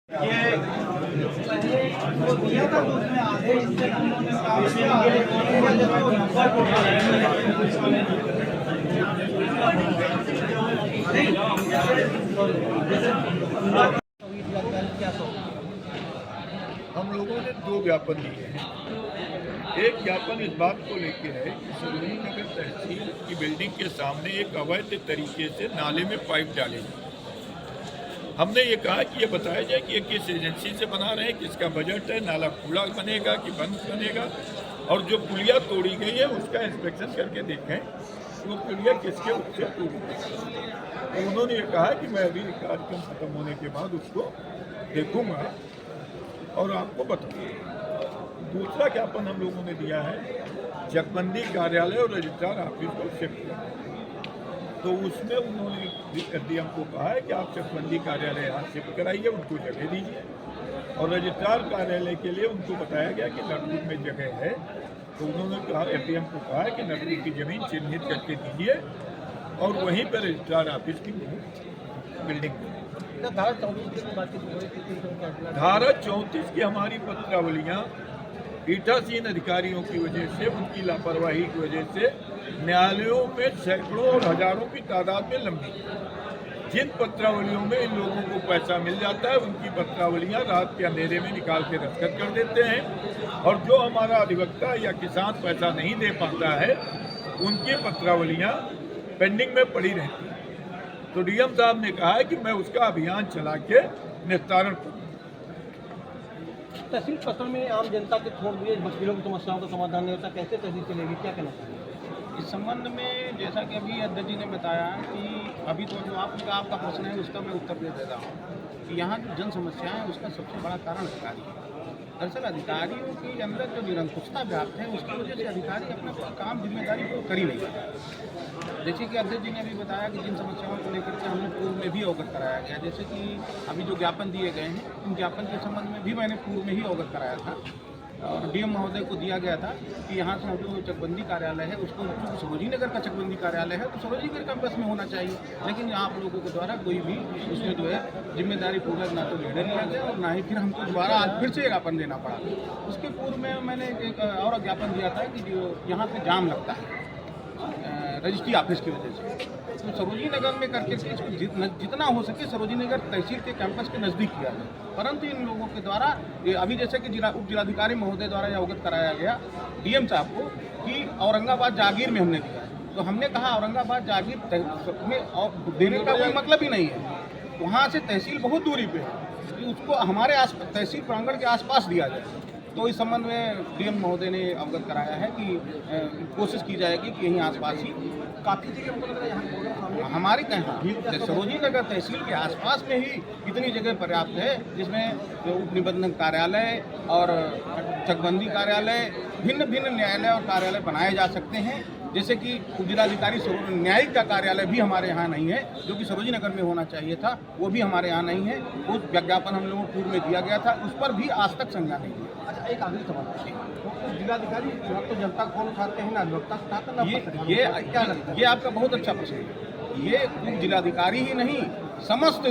हम लोगों ने 2 ज्ञापन दिए हैं। एक ज्ञापन इस बात को लेके है कि सरोजनी नगर तहसील की बिल्डिंग के सामने एक अवैध तरीके से नाले में पाइप डाले गए। हमने ये कहा कि ये बताया जाए कि ये किस एजेंसी से बना रहे हैं, किसका बजट है, नाला खुला बनेगा कि बंद बनेगा, और जो पुलिया तोड़ी गई है उसका इंस्पेक्शन करके देखें वो पुलिया किसके उससे तोड़ी गई। तो उन्होंने ये कहा कि मैं अभी कार्यक्रम खत्म होने के बाद उसको देखूंगा और आपको बताऊंगा। दूसरा ज्ञापन हम लोगों ने दिया है चकबंदी कार्यालय और रजिस्ट्रार ऑफिस को शिफ्ट करना। तो उसमें उन्होंने एसडीएम को कहा है कि आप चकबंदी कार्यालय यहाँ शिफ्ट कराइए, उनको जगह दीजिए, और रजिस्ट्रार कार्यालय के लिए उनको बताया गया कि नरपुर में जगह है। तो उन्होंने कहा, एसडीएम को कहा है कि नरपुर की ज़मीन चिन्हित करके दीजिए और वहीं पर रजिस्ट्रार ऑफिस की बिल्डिंग। धारा 34 की हमारी पत्रावलियाँ पीठासीन अधिकारियों की वजह से, उनकी लापरवाही की वजह से न्यायालयों में सैकड़ों और हजारों की तादाद में लंबी। जिन पत्रावलियों में इन लोगों को पैसा मिल जाता है उनकी पत्रावलियां रात के अंधेरे में निकाल के दस्तखत कर देते हैं, और जो हमारा अधिवक्ता या किसान पैसा नहीं दे पाता है उनकी पत्रावलियां पेंडिंग में पड़ी रहती हैं। तो डीएम साहब ने कहा है कि मैं उसका अभियान चला के निस्तारण करूँ। तहसील पत्र में आम जनता के छोड़ दिए वकीलों की समस्याओं का समाधान नहीं होता, कैसे तहसील चलेगी, क्या कहना चाहिए इस संबंध में? जैसा कि अभी अध्यक्ष जी ने बताया कि अभी तो जो आपका प्रश्न है उसका मैं उत्तर दे देता हूँ कि यहाँ जो जन समस्या है उसका सबसे बड़ा कारण अधिकारी है। दरअसल अधिकारियों के अंदर जो निरंकुशता व्याप्त है उसकी वजह से अधिकारी अपना काम जिम्मेदारी को कर ही नहीं पाते। जैसे कि अध्यक्ष जी ने अभी बताया कि जिन समस्याओं को लेकर के हमने पूर्व में भी अवगत कराया गया, जैसे कि अभी जो ज्ञापन दिए गए हैं उन ज्ञापन के संबंध में भी मैंने पूर्व में ही अवगत कराया था, और डीएम महोदय को दिया गया था कि यहाँ से जो चकबंदी कार्यालय है उसको, जो सरोजनी नगर का चकबंदी कार्यालय है तो सरोजनी नगर कैंपस में होना चाहिए, लेकिन यहाँ आप लोगों के द्वारा कोई भी उसमें जो है जिम्मेदारी पूर्वक ना तो निर्णय लिया गया और ना ही फिर हमको दोबारा आज फिर से ज्ञापन देना पड़ा। उसके पूर्व में मैंने एक और ज्ञापन दिया था कि जो यहाँ पर जाम लगता है रजिस्ट्री ऑफिस की वजह से, तो सरोजनी नगर में करके इसको जितना हो सके सरोजनी नगर तहसील के कैंपस के नज़दीक किया गया, परंतु इन लोगों के द्वारा अभी जैसे कि उप जिलाधिकारी महोदय द्वारा यह अवगत कराया गया डीएम साहब को कि औरंगाबाद जागीर में हमने दिया, तो हमने कहा औरंगाबाद जागीर में देने का कोई मतलब ही नहीं है, वहाँ से तहसील बहुत दूरी पे है कि उसको हमारे तहसील प्रांगण के आसपास दिया जाए। तो इस संबंध में डीएम महोदय ने अवगत कराया है कि कोशिश की जाएगी कि यहीं आसपास ही काफ़ी जगह हमारी कहीं सरोजनी नगर तहसील के आसपास में ही इतनी जगह पर्याप्त है, जिसमें उप निबंधन कार्यालय और चकबंदी कार्यालय, भिन्न भिन्न न्यायालय और कार्यालय बनाए जा सकते हैं। जैसे कि जिलाधिकारी न्यायिक का कार्यालय भी हमारे यहाँ नहीं है, जो कि सरोजनी नगर में होना चाहिए था, वो भी हमारे यहाँ नहीं है। उस विज्ञापन हम लोगों को पूर्व में दिया गया था, उस पर भी आज तक संज्ञान नहीं है। अच्छा, एक आखिरी सवाल, जिलाधिकारी तो जनता को उठाते हैं ना, अधिवक्ता उठाते हैं, ये आपका बहुत अच्छा प्रश्न है। ये उप जिलाधिकारी ही नहीं, समस्त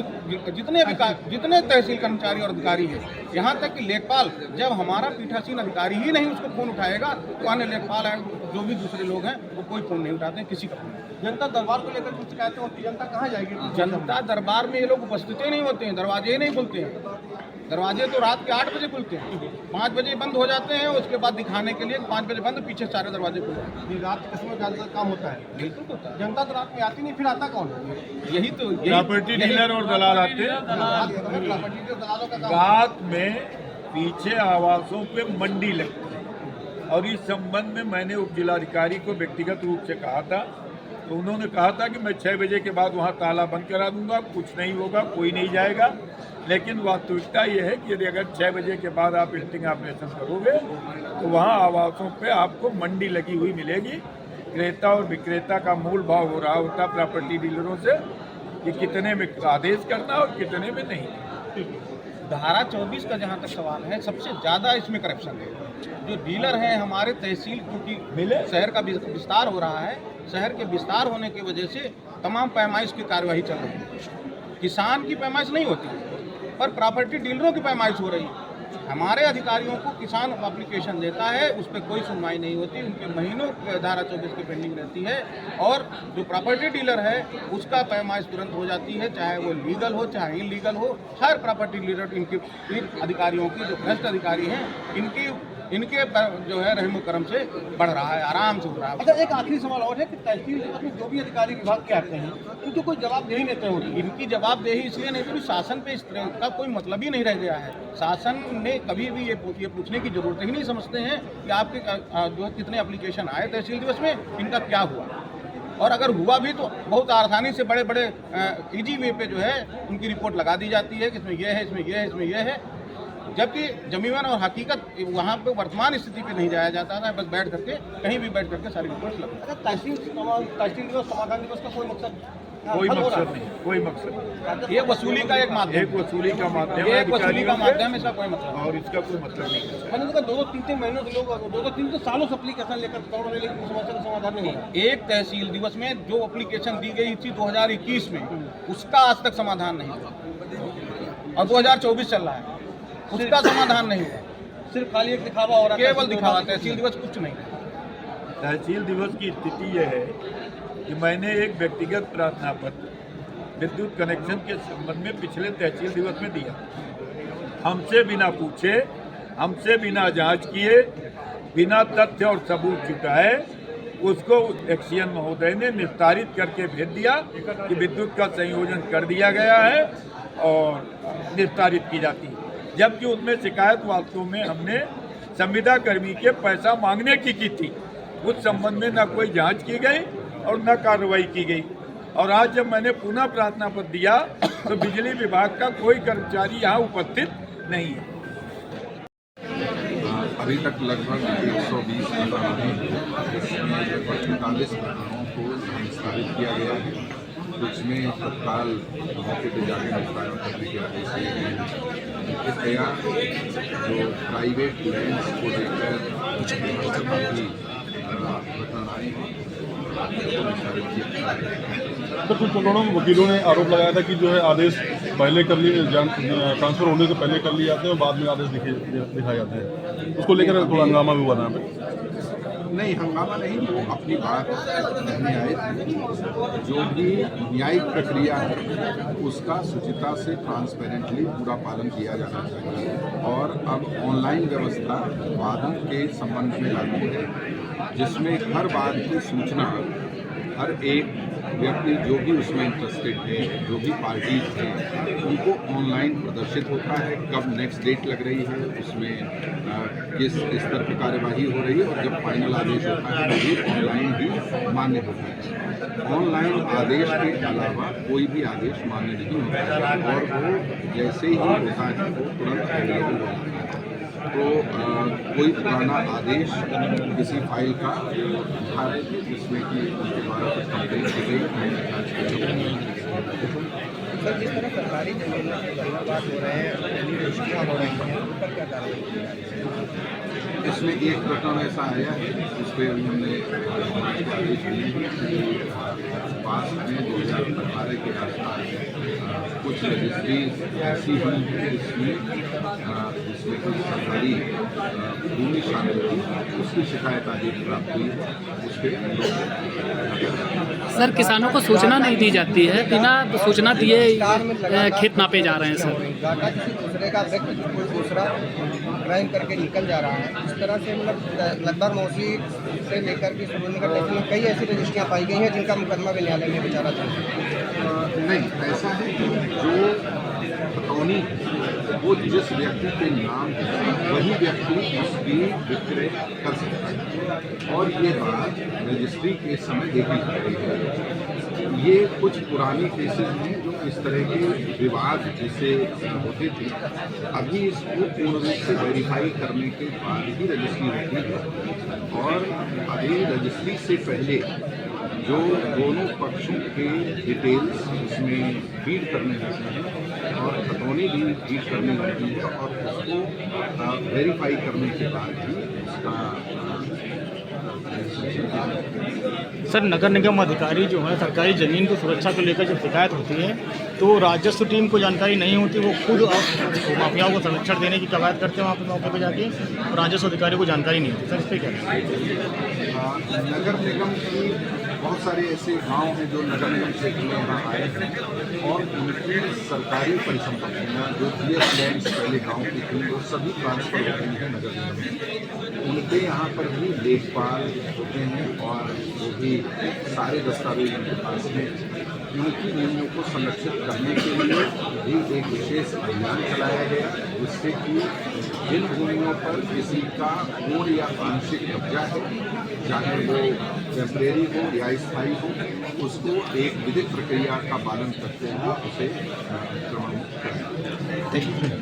जितने तहसील कर्मचारी और अधिकारी हैं, यहाँ तक कि लेखपाल, जब हमारा पीठासीन अधिकारी ही नहीं उसको फ़ोन उठाएगा तो अन्य लेखपाल हैं जो भी दूसरे लोग हैं वो कोई फ़ोन नहीं उठाते हैं, किसी का फ़ोन। जनता दरबार को लेकर कुछ शिकायतें होती, जनता कहाँ जाएगी? जनता दरबार में ये लोग उपस्थित ही नहीं होते हैं, दरवाजे ही नहीं खुलते हैं। दरवाजे तो रात के 8 बजे खुलते हैं, 5 बजे बंद हो जाते हैं, उसके बाद दिखाने के लिए 5 बजे बंद, पीछे सारे दरवाजे खुलते हैं। रात के समय ज़्यादा काम होता है। बिल्कुल होता है। जनता तो रात में आती नहीं, फिर आता कौन है? यही तो प्रॉपर्टी डीलर और दलाल आते हैं। रात में पीछे आवासों पे मंडी लगती है, और इस संबंध में मैंने उप जिलाधिकारी को व्यक्तिगत रूप से कहा था, तो उन्होंने कहा था कि मैं 6 बजे के बाद वहाँ ताला बंद करा दूंगा, कुछ नहीं होगा, कोई नहीं जाएगा। लेकिन वास्तविकता ये है कि यदि अगर 6 बजे के बाद आप लिफ्टिंग ऑपरेशन करोगे तो वहाँ आवासों पे आपको मंडी लगी हुई मिलेगी। क्रेता और विक्रेता का मूल भाव हो रहा होता प्रॉपर्टी डीलरों से कि कितने में आदेश करना और कितने में नहीं। धारा 24 का जहाँ तक सवाल है, सबसे ज़्यादा इसमें करप्शन है। जो डीलर हैं हमारे तहसील, क्योंकि शहर का विस्तार हो रहा है, शहर के विस्तार होने की वजह से तमाम पैमाइश की कार्यवाही चल रही है। किसान की पैमाइश नहीं होती, पर प्रॉपर्टी डीलरों की पैमाइश हो रही है। हमारे अधिकारियों को किसान एप्लीकेशन देता है, उस पर कोई सुनवाई नहीं होती, उनके महीनों धारा 24 की पेंडिंग रहती है, और जो प्रॉपर्टी डीलर है उसका पैमाइश तुरंत हो जाती है, चाहे वो लीगल हो चाहे इलीगल हो। हर प्रॉपर्टी डीलर इनके इन अधिकारियों की, जो भ्रष्ट अधिकारी हैं, इनके जो है रहमो करम से बढ़ रहा है, आराम से हो रहा है। अच्छा, एक आखिरी सवाल और है कि तहसील दिवस में जो भी अधिकारी विभाग के आते हैं उनको कोई जवाबदेही नहीं तय होती। इनकी जवाबदेही इसलिए नहीं क्योंकि शासन पे इस तरह का कोई मतलब ही नहीं रह गया है। शासन ने कभी भी ये पूछने की जरूरत ही नहीं समझते हैं कि आपके जो है कितने एप्लीकेशन आए तहसील दिवस में, इनका क्या हुआ, और अगर हुआ भी तो बहुत आसानी से बड़े बड़े ईजी वे पे जो है उनकी रिपोर्ट लगा दी जाती है कि इसमें यह है, इसमें यह है, इसमें यह है, जबकि जमीन और हकीकत वहाँ पे वर्तमान स्थिति पे नहीं जाया जाता है, बस बैठ करके कहीं भी बैठ करके सारी रिपोर्ट लगा। अच्छा, तहसील दिवस समाधान दिवस का कोई मकसद कोई मकसद नहीं, कोई मकसद नहीं। ये वसूली का एक माध्यम, एक वसूली का माध्यम, एक वसूली का माध्यम, इसका कोई मतलब और इसका कोई मतलब नहीं है। मैंने देखा 2-3 महीनों से लोग 2-3 सालों से एप्लीकेशन लेकर दौड़ रहे, लेकिन समस्या का समाधान नहीं हुआ। एक तहसील दिवस में जो एप्लीकेशन दी गई थी 2021 में, उसका आज तक समाधान नहीं हुआ, और 2024 चल रहा है, उसका समाधान नहीं हुआ। सिर्फ खाली एक दिखावा हो रहा है, केवल दिखावा, तहसील दिवस कुछ नहीं। तहसील दिवस की स्थिति यह है कि मैंने एक व्यक्तिगत प्रार्थना पत्र विद्युत कनेक्शन के संबंध में पिछले तहसील दिवस में दिया। हमसे बिना पूछे, हमसे बिना जांच किए, बिना तथ्य और सबूत जुटाए उसको एक्सीएन महोदय ने निस्तारित करके भेज दिया कि विद्युत का संयोजन कर दिया गया है और निस्तारित की जाती है, जबकि उसमें शिकायत वास्तव में हमने संविदा कर्मी के पैसा मांगने की थी। उस संबंध में न कोई जांच की गई और न कार्रवाई की गई, और आज जब मैंने पुनः प्रार्थना पत्र दिया तो बिजली विभाग का कोई कर्मचारी यहाँ उपस्थित नहीं है। अभी तक लगभग 120 प्रकरण हैं, जिसमें लगभग 45 प्रकरणों को निस्तारित किया गया है। कुछ में तत्काल मौके पर जाकर निस्तारण करने के आदेश दिए गए हैं। इस दया जो प्राइवेट लैंड्स को लेकर काफ़ी प्रकरण आए हैं, उनको निस्तारित किया है। तो कुछ प्रकरणों में वकीलों ने आरोप लगाया था कि जो है आदेश पहले कर लिए, ट्रांसफर होने से पहले कर लिए जाते हैं और बाद में आदेश दिखाए जाते हैं। उसको लेकर थोड़ा हंगामा भी हुआ था यहाँ पे। नहीं, हंगामा नहीं, वो अपनी बात कहने आए थे। जो भी न्यायिक प्रक्रिया है उसका शुचिता से ट्रांसपेरेंटली पूरा पालन किया जाना चाहिए, और अब ऑनलाइन व्यवस्था वादों के संबंध में लागू है, जिसमें हर बात की सूचना हर एक व्यक्ति जो भी उसमें इंटरेस्टेड है, जो भी पार्टीज हैं, उनको ऑनलाइन प्रदर्शित होता है। कब नेक्स्ट डेट लग रही है, उसमें किस स्तर पर कार्यवाही हो रही है, और जब फाइनल आदेश होता है वो भी ऑनलाइन ही मान्य होता है। ऑनलाइन आदेश के अलावा कोई भी आदेश मान्य नहीं होता है, और वो जैसे ही होता है वो तुरंत अवेलेबल हो जाता है। तो कोई पुराना आदेश किसी फाइल का है जिसमें कि उनके द्वारा कुछ कंप्लेंट की गई, सर, जिस तरह सरकारी जमीन में बदलाव हो रहे हैं, रजिस्ट्रियाँ हो रही हैं, उन पर क्या कार्रवाई की जा रही है? इसमें एक प्रकरण ऐसा आया है जिस पर उन्होंने आदेश दिए कि पास में 2018 के आसपास कुछ रजिस्ट्री ऐसी हुई है जिसमें कुछ सरकारी भूमि शामिल थी, उसकी शिकायत आदेश प्राप्त हुई है। उस पर सर, किसानों को सूचना नहीं दी जाती है, बिना सूचना दिए खेत नापे जा रहे हैं सर। डाटा किसी दूसरे का व्यक्ति कोई दूसरा ड्राइव करके निकल जा रहा है, इस तरह से मतलब लगभग मौसी से लेकर के सुरेंद्रनगर तहसील में कई ऐसी रजिस्ट्रियाँ पाई गई हैं जिनका मुकदमा भी न्यायालय में विचारा था। नहीं, ऐसा है कि जो खतौनी वो जिस व्यक्ति के नाम है वही व्यक्ति उसकी विक्रय कर सकता है, और ये बात रजिस्ट्री के समय देखी जा रही है। ये कुछ पुराने केसेस हैं जो इस तरह के विवाद जिसे होते थे, अभी इसको पूर्ण रूप से वेरीफाई करने के बाद ही रजिस्ट्री होती है, और अभी रजिस्ट्री से पहले जो दोनों पक्षों के डिटेल्स उसमें फीड करने होते हैं और खतौनी भी फीड करनी होती है, और उसको वेरीफाई करने के बाद ही उसका सर, नगर निगम अधिकारी जो है सरकारी ज़मीन की सुरक्षा को लेकर जब शिकायत होती है तो राजस्व टीम को जानकारी नहीं होती, वो खुद माफियाओं को संरक्षण देने की कवायद करते हैं वहाँ पे मौके पे जाके, और राजस्व अधिकारी को जानकारी नहीं होती। सर इस पर क्या है? नगर निगम की बहुत सारे ऐसे गांव हैं जो नगर निगम क्षेत्र में यहाँ आए हैं और उनकी सरकारी परिसंपत्तियाँ जो जीएस लैंड पहले गांव की थी वो सभी ट्रांसफर हो गई हैं नगर निगम में। उनके यहाँ पर भी लेखपाल होते हैं और वो भी सारे दस्तावेज उनके पास में। उनकी भूमियों को संरक्षित करने के लिए भी एक विशेष अभियान चलाया गया जिससे कि जिन भूमियों पर किसी का पूर्ण या आंशिक कब्जा है, चाहे वो टेम्परेरी हो या स्थायी हो, उसको एक विधिक प्रक्रिया का पालन करते हुए उसे क्रममुक्त करना।